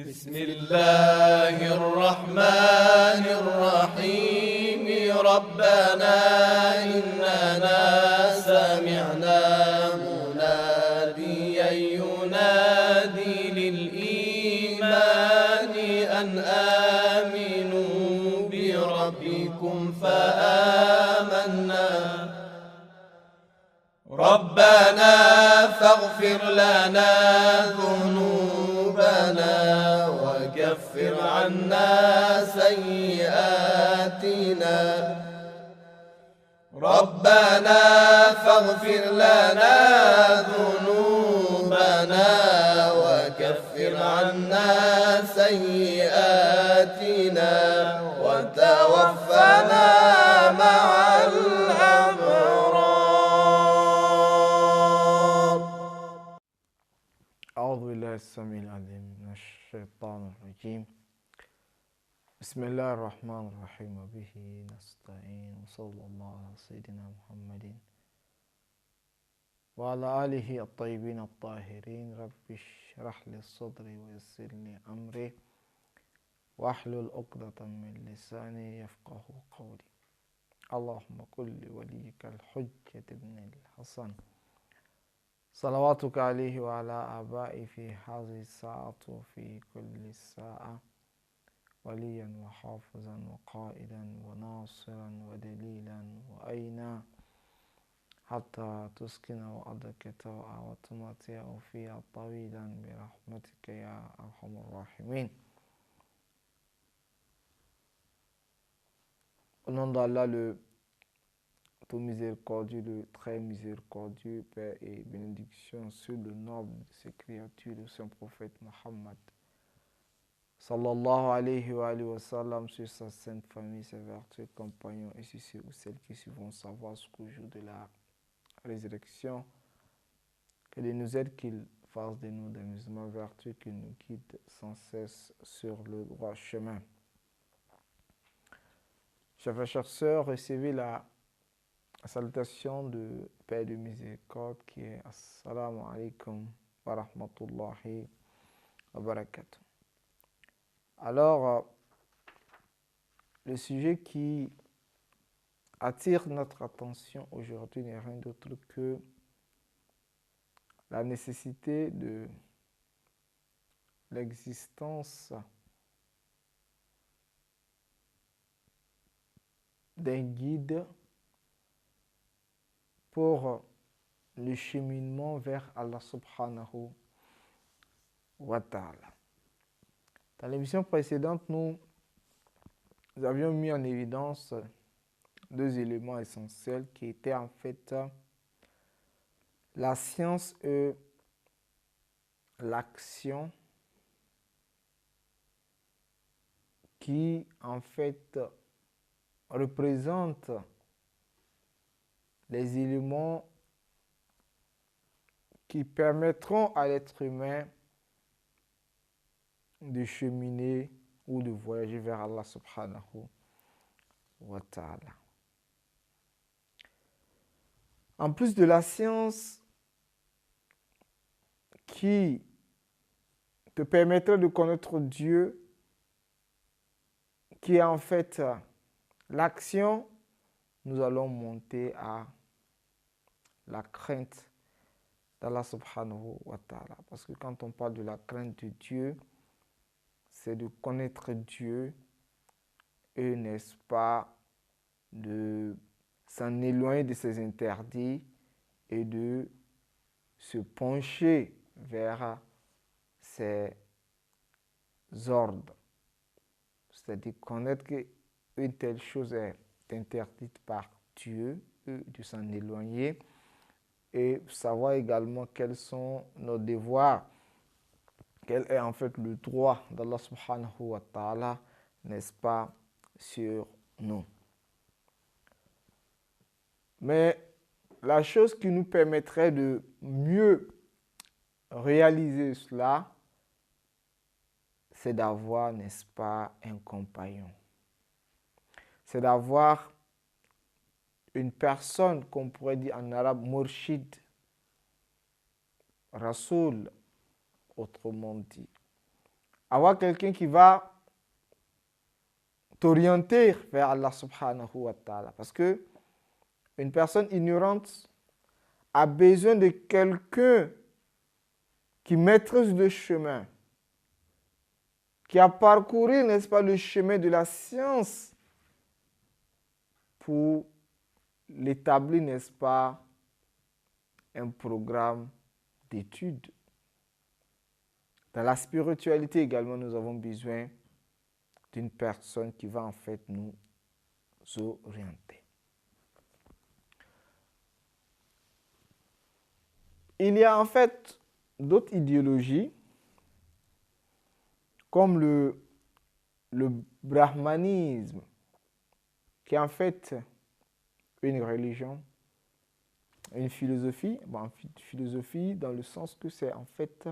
بسم الله الرحمن الرحيم ربنا إننا سمعنا مناديا ينادي للإيمان أن آمنوا بربكم فآمنا ربنا فاغفر لنا ذنوبنا وكفر عنا سيئاتنا ربنا فاغفر لنا ذنوبنا وكفر عنا سيئاتنا وتوفنا مع الأبرار. أعوذ بالله السميع العليم من الشيطان الرجيم. بسم الله الرحمن الرحيم وبه نستعين وصلى الله على سيدنا محمد وعلى آله الطيبين الطاهرين. رب اشرح لي صدري ويسر لي أمري واحلل عقدة من لساني يفقه قولي. اللهم كن لوليك الحجة ابن الحسن صلواتك عليه وعلى آبائه في هذه الساعة وفي كل ساعة وليا وحافظا وقائدا وناصرا ودليلا وأينا حتى تسكن وأرضك توعا وتمتع فيها طويلا برحمتك يا أرحم الراحمين. Au nom d'Allah, le tout miséricordieux, le très miséricordieux, paix et bénédiction sur le noble de ses créatures, le saint prophète Mohammed sallallahu alayhi wa sallam, sur sa sainte famille, ses vertueux compagnons et sur ceux ou celles qui suivront sa voie jusqu'au jour de la résurrection. Que de nous aide qu'il fasse de nous des musulmans vertueux, qu'il nous guide sans cesse sur le droit chemin. Chers frères, chères sœurs, recevez la salutation de paix et de miséricorde qui est Assalamu alaikum wa rahmatullahi wa barakatuh. Alors, le sujet qui attire notre attention aujourd'hui n'est rien d'autre que la nécessité de l'existence d'un guide pour le cheminement vers Allah subhanahu wa ta'ala. Dans l'émission précédente, nous avions mis en évidence deux éléments essentiels qui étaient en fait la science et l'action, qui en fait représentent les éléments qui permettront à l'être humain de cheminer ou de voyager vers Allah subhanahu wa ta'ala. En plus de la science qui te permettrait de connaître Dieu, qui est en fait l'action, nous allons monter à la crainte d'Allah subhanahu wa ta'ala. Parce que quand on parle de la crainte de Dieu, c'est de connaître Dieu et, n'est-ce pas, de s'en éloigner de ses interdits et de se pencher vers ses ordres. C'est-à-dire connaître qu'une telle chose est interdite par Dieu, et de s'en éloigner, et savoir également quels sont nos devoirs, quel est en fait le droit d'Allah subhanahu wa ta'ala, n'est-ce pas, sur nous. Mais la chose qui nous permettrait de mieux réaliser cela, c'est d'avoir, n'est-ce pas, un compagnon. C'est d'avoir une personne qu'on pourrait dire en arabe murshid, rasoul, autrement dit. avoir quelqu'un qui va t'orienter vers Allah subhanahu wa ta'ala. Parce que une personne ignorante a besoin de quelqu'un qui maîtrise le chemin, qui a parcouru, n'est-ce pas, le chemin de la science pour l'établir, n'est-ce pas, un programme d'études. Dans la spiritualité également, nous avons besoin d'une personne qui va en fait nous orienter. Il y a en fait d'autres idéologies comme le brahmanisme, qui est en fait une religion, une philosophie, philosophie dans le sens que c'est en fait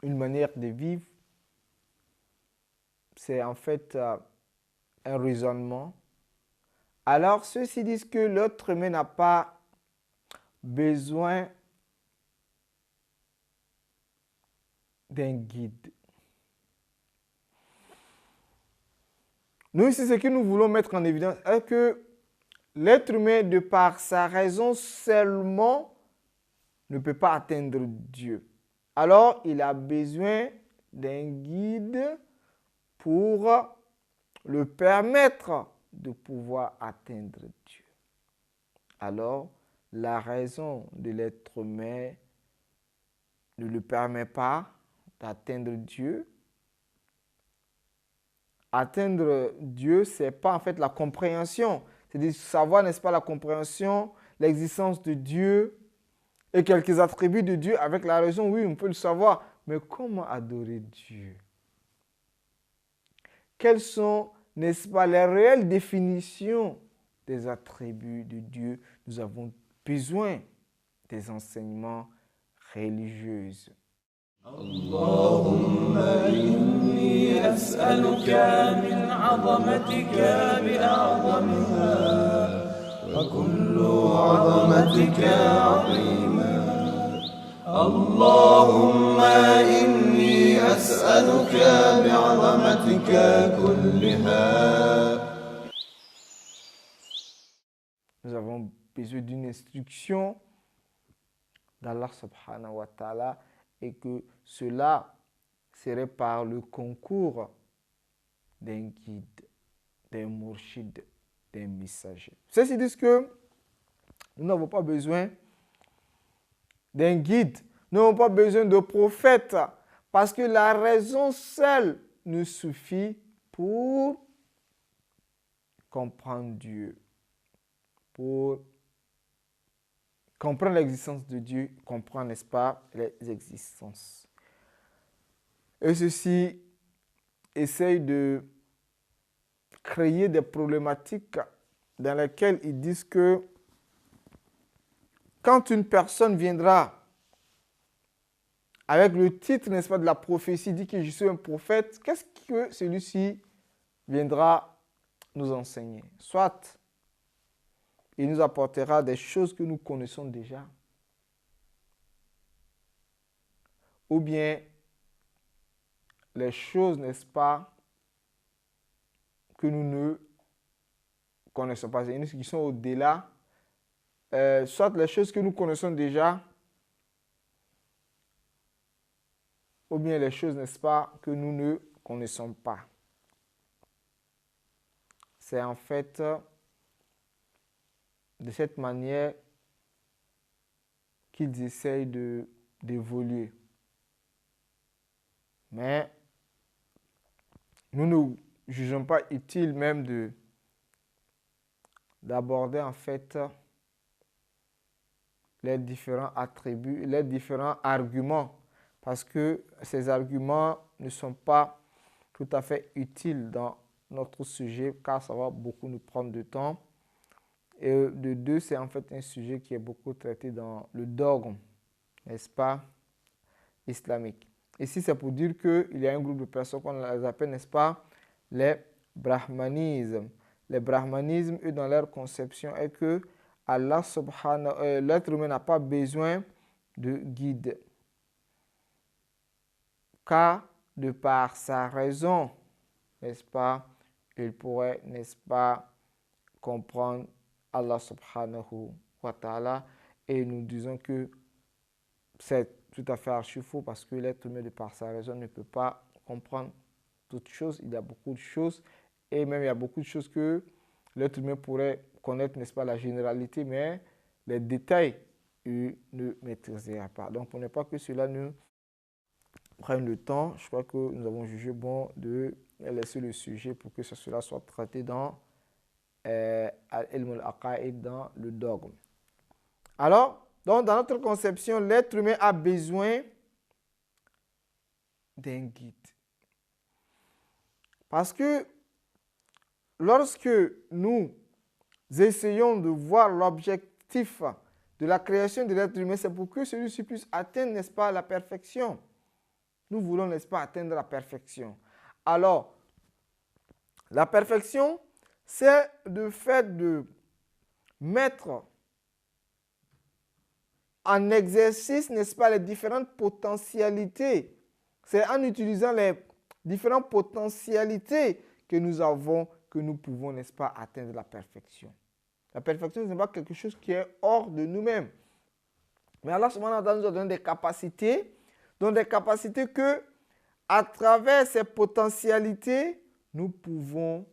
une manière de vivre, c'est en fait un raisonnement. Alors ceux-ci disent que l'être humain n'a pas besoin d'un guide. Nous ici, ce que nous voulons mettre en évidence est que l'être humain, de par sa raison seulement, ne peut pas atteindre Dieu. Alors, il a besoin d'un guide pour le permettre de pouvoir atteindre Dieu. Alors, la raison de l'être humain ne le permet pas d'atteindre Dieu. Atteindre Dieu, ce n'est pas en fait la compréhension. C'est-à-dire savoir, n'est-ce pas, la compréhension, l'existence de Dieu et quelques attributs de Dieu avec la raison, oui, on peut le savoir. Mais comment adorer Dieu? Quelles sont, n'est-ce pas, les réelles définitions des attributs de Dieu? Nous avons besoin des enseignements religieux. اللهم إني أسألك من عظمتك بأعظمها وكل عظمتك عظيما اللهم إني أسألك بعظمتك كلها. Nous avons besoin d'une instruction d'Allah subhanahu wa ta'ala et que cela serait par le concours d'un guide, d'un mourchid, d'un messager. Ceux-ci disent que nous n'avons pas besoin d'un guide, nous n'avons pas besoin de prophète, parce que la raison seule nous suffit pour comprendre Dieu, pour comprendre l'existence de Dieu, comprendre, n'est-ce pas, les existences. Et ceci essaye de créer des problématiques dans lesquelles ils disent que quand une personne viendra avec le titre, n'est-ce pas, de la prophétie, dit que je suis un prophète, qu'est-ce que celui-ci viendra nous enseigner? Soit il nous apportera des choses que nous connaissons déjà, ou bien les choses, n'est-ce pas, que nous ne connaissons pas, c'est-à-dire qui sont au-delà, soit les choses que nous connaissons déjà, ou bien les choses, n'est-ce pas, que nous ne connaissons pas. C'est en fait de cette manière qu'ils essayent d'évoluer. Mais nous ne jugeons pas utile même d'aborder en fait les différents attributs, les différents arguments, parce que ces arguments ne sont pas tout à fait utiles dans notre sujet, car ça va beaucoup nous prendre de temps. Et de deux, c'est en fait un sujet qui est beaucoup traité dans le dogme, n'est-ce pas, islamique. Ici, c'est pour dire qu'il y a un groupe de personnes qu'on les appelle, n'est-ce pas, les brahmanismes. Les brahmanismes, eux, dans leur conception, est que Allah subhanahu, l'être humain n'a pas besoin de guide. Car de par sa raison, n'est-ce pas, il pourrait, n'est-ce pas, comprendre Allah subhanahu wa ta'ala. Et nous disons que c'est tout à fait archi faux parce que l'être humain, de par sa raison, ne peut pas comprendre toutes choses. Il y a beaucoup de choses et même il y a beaucoup de choses que l'être humain pourrait connaître, n'est-ce pas, la généralité, mais les détails, il ne maîtriserait pas. Donc, pour ne pas que cela nous prenne le temps, je crois que nous avons jugé bon de laisser le sujet pour que cela soit traité dans Al-Ilm al-Aqaïd, dans le dogme. Alors, donc, dans notre conception, l'être humain a besoin d'un guide. Parce que lorsque nous essayons de voir l'objectif de la création de l'être humain, c'est pour que celui-ci puisse atteindre, n'est-ce pas, la perfection. Nous voulons, n'est-ce pas, atteindre la perfection. Alors, la perfection, c'est le fait de mettre en exercice, n'est-ce pas, les différentes potentialités. C'est en utilisant les différentes potentialités que nous avons, que nous pouvons, n'est-ce pas, atteindre la perfection. La perfection, ce n'est pas quelque chose qui est hors de nous-mêmes. Mais Allah subhanahu wa ta'ala nous a donné des capacités, donc des capacités que, à travers ces potentialités, nous pouvons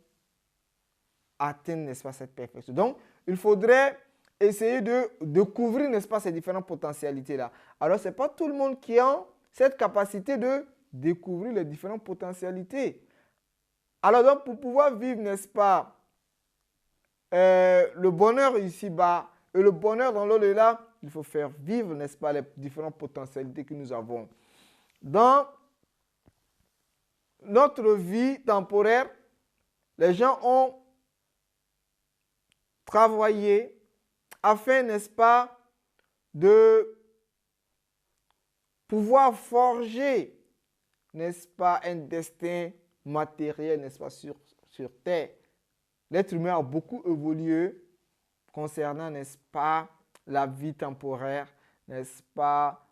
atteindre, n'est-ce pas, cette perfection. Donc, il faudrait essayer de découvrir, n'est-ce pas, ces différentes potentialités-là. Alors, ce n'est pas tout le monde qui a cette capacité de découvrir les différentes potentialités. Alors, donc, pour pouvoir vivre, n'est-ce pas, le bonheur ici-bas et le bonheur dans l'au-delà, il faut faire vivre, n'est-ce pas, les différentes potentialités que nous avons. Dans notre vie temporaire, les gens ont travaillé afin, n'est-ce pas, de pouvoir forger, n'est-ce pas, un destin matériel, n'est-ce pas, sur Terre. L'être humain a beaucoup évolué concernant, n'est-ce pas, la vie temporaire, n'est-ce pas,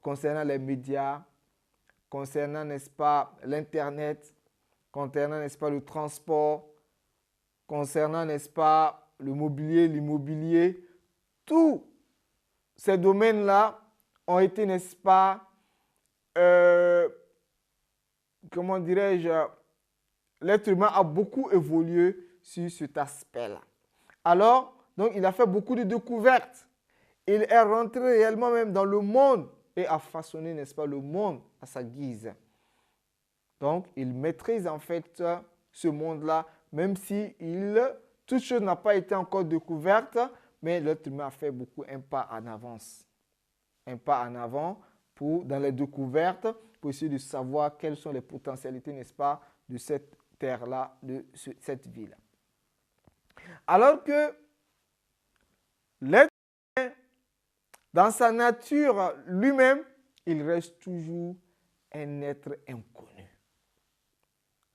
concernant les médias, concernant, n'est-ce pas, l'Internet, concernant, n'est-ce pas, le transport, concernant, n'est-ce pas, le mobilier, l'immobilier. Tous ces domaines-là ont été, n'est-ce pas, comment dirais-je, l'être humain a beaucoup évolué sur cet aspect-là. Alors, donc, il a fait beaucoup de découvertes. Il est rentré réellement même dans le monde et a façonné, n'est-ce pas, le monde à sa guise. Donc, il maîtrise en fait ce monde-là, même si toute chose n'a pas été encore découverte, mais l'être humain a fait beaucoup un pas en avance. Un pas en avant dans les découvertes, pour essayer de savoir quelles sont les potentialités, n'est-ce pas, de cette terre-là, de cette ville. Alors que l'être humain, dans sa nature lui-même, il reste toujours un être inconnu.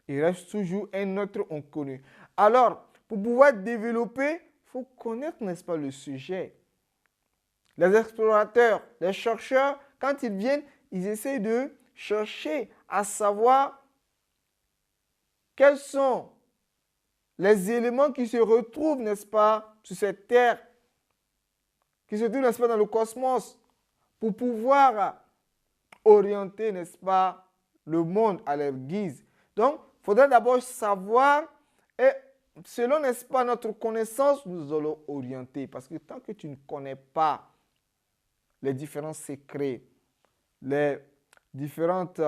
Il reste toujours un être inconnu. Alors, pour pouvoir développer, il faut connaître, n'est-ce pas, le sujet. Les explorateurs, les chercheurs, quand ils viennent, ils essaient de chercher à savoir quels sont les éléments qui se retrouvent, n'est-ce pas, sur cette terre, qui se trouvent, n'est-ce pas, dans le cosmos, pour pouvoir orienter, n'est-ce pas, le monde à leur guise. Donc, il faudrait d'abord savoir, et selon, n'est-ce pas, notre connaissance, nous allons orienter. Parce que tant que tu ne connais pas les différents secrets, les différentes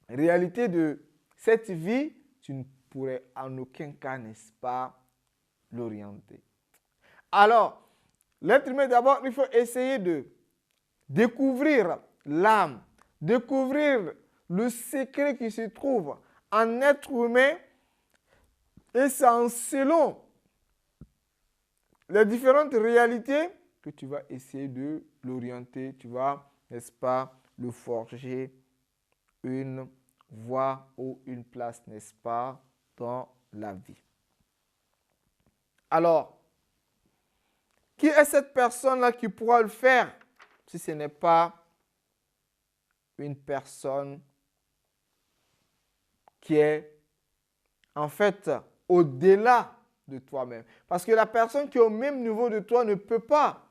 réalités de cette vie, tu ne pourrais en aucun cas, n'est-ce pas, l'orienter. Alors, l'être humain, d'abord, il faut essayer de découvrir l'âme, découvrir le secret qui se trouve en être humain, et c'est en selon les différentes réalités que tu vas essayer de l'orienter, tu vas, n'est-ce pas, le forger une voie ou une place, n'est-ce pas, dans la vie. Alors, qui est cette personne-là qui pourra le faire si ce n'est pas une personne qui est en fait au-delà de toi-même. Parce que la personne qui est au même niveau de toi ne peut pas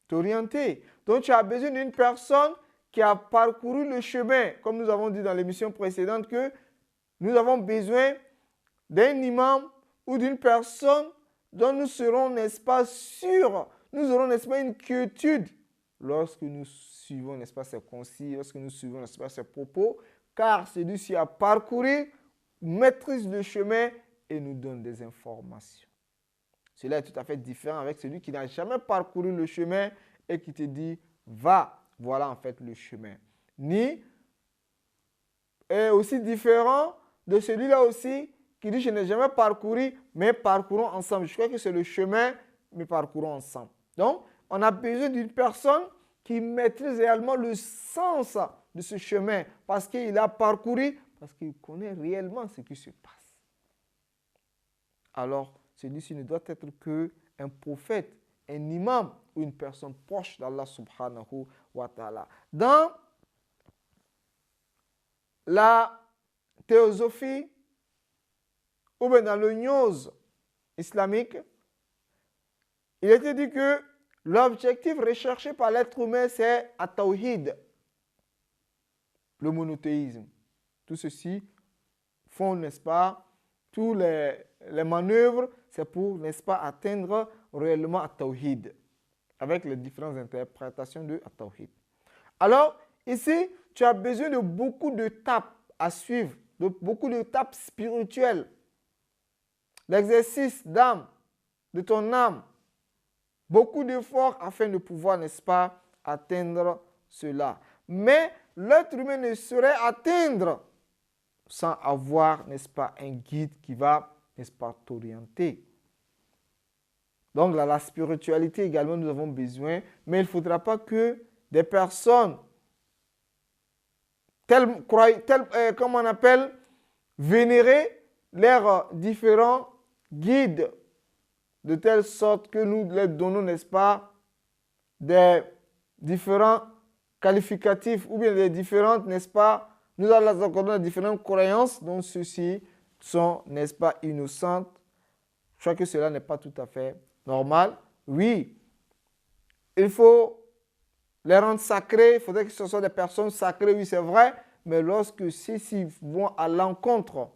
t'orienter. Donc tu as besoin d'une personne qui a parcouru le chemin, comme nous avons dit dans l'émission précédente, que nous avons besoin d'un imam ou d'une personne dont nous serons, n'est-ce pas, sûrs, nous aurons, n'est-ce pas, une quiétude lorsque nous suivons, n'est-ce pas, ses conseils, lorsque nous suivons, n'est-ce pas, ses propos, car celui-ci a parcouru, maîtrise le chemin et nous donne des informations. Cela est tout à fait différent avec celui qui n'a jamais parcouru le chemin et qui te dit, va, voilà en fait le chemin. Ni est aussi différent de celui-là aussi qui dit, je n'ai jamais parcouru, mais parcourons ensemble. Je crois que c'est le chemin, mais parcourons ensemble. Donc, on a besoin d'une personne qui maîtrise réellement le sens de ce chemin parce qu'il a parcouru, parce qu'il connaît réellement ce qui se passe. Alors, celui-ci ne doit être qu'un prophète, un imam ou une personne proche d'Allah subhanahu wa ta'ala. Dans la théosophie ou bien dans le gnose islamique, il était dit que l'objectif recherché par l'être humain, c'est at-tawhid, le monothéisme. Tout ceci font, n'est-ce pas, tous les manœuvres, c'est pour, n'est-ce pas, atteindre réellement at-tawhid, avec les différentes interprétations de at-tawhid. Alors, ici, tu as besoin de beaucoup d'étapes à suivre, de beaucoup d'étapes spirituelles, l'exercice d'âme, de ton âme, beaucoup d'efforts afin de pouvoir, n'est-ce pas, atteindre cela. Mais l'être humain ne saurait atteindre sans avoir, n'est-ce pas, un guide qui va, n'est-ce pas, t'orienter. Donc, là, la spiritualité également, nous avons besoin, mais il ne faudra pas que des personnes, comme on appelle, vénérer leurs différents guides, de telle sorte que nous leur donnons, n'est-ce pas, des différents qualificatifs ou bien des différentes, n'est-ce pas, nous allons accorder différentes croyances dont ceux-ci sont, n'est-ce pas, innocentes. Je crois que cela n'est pas tout à fait normal. Oui, il faut les rendre sacrés, il faudrait que ce soit des personnes sacrées, oui c'est vrai, mais lorsque ceux-ci vont à l'encontre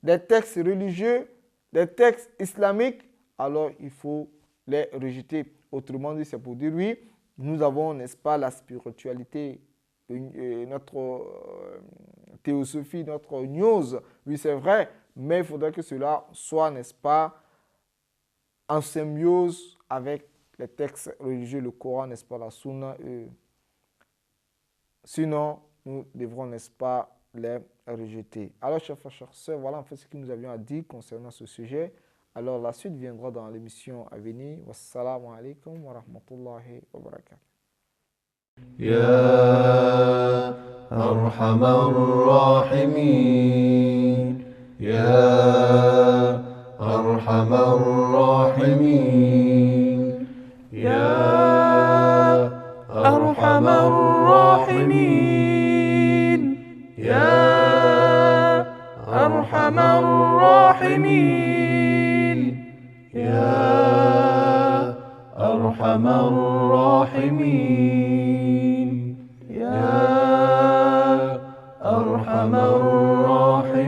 des textes religieux, des textes islamiques, alors il faut les rejeter. Autrement dit, c'est pour dire oui, nous avons, n'est-ce pas, la spiritualité, notre théosophie, notre gnose, oui c'est vrai, mais il faudrait que cela soit, n'est-ce pas, en symbiose avec les textes religieux, le Coran, n'est-ce pas, la Sunna. Sinon, nous devrons, n'est-ce pas, les rejeter. Alors, chers frères, chers sœurs, voilà en fait ce que nous avions à dire concernant ce sujet. Alors, la suite viendra dans l'émission à venir. Wassalamu alaikum wa rahmatullahi wa barakatuh. يا أرحم الراحمين يا أرحم الراحمين يا أرحم الراحمين يا أرحم الراحمين يا أرحم الراحمين يا أرحم الراحمين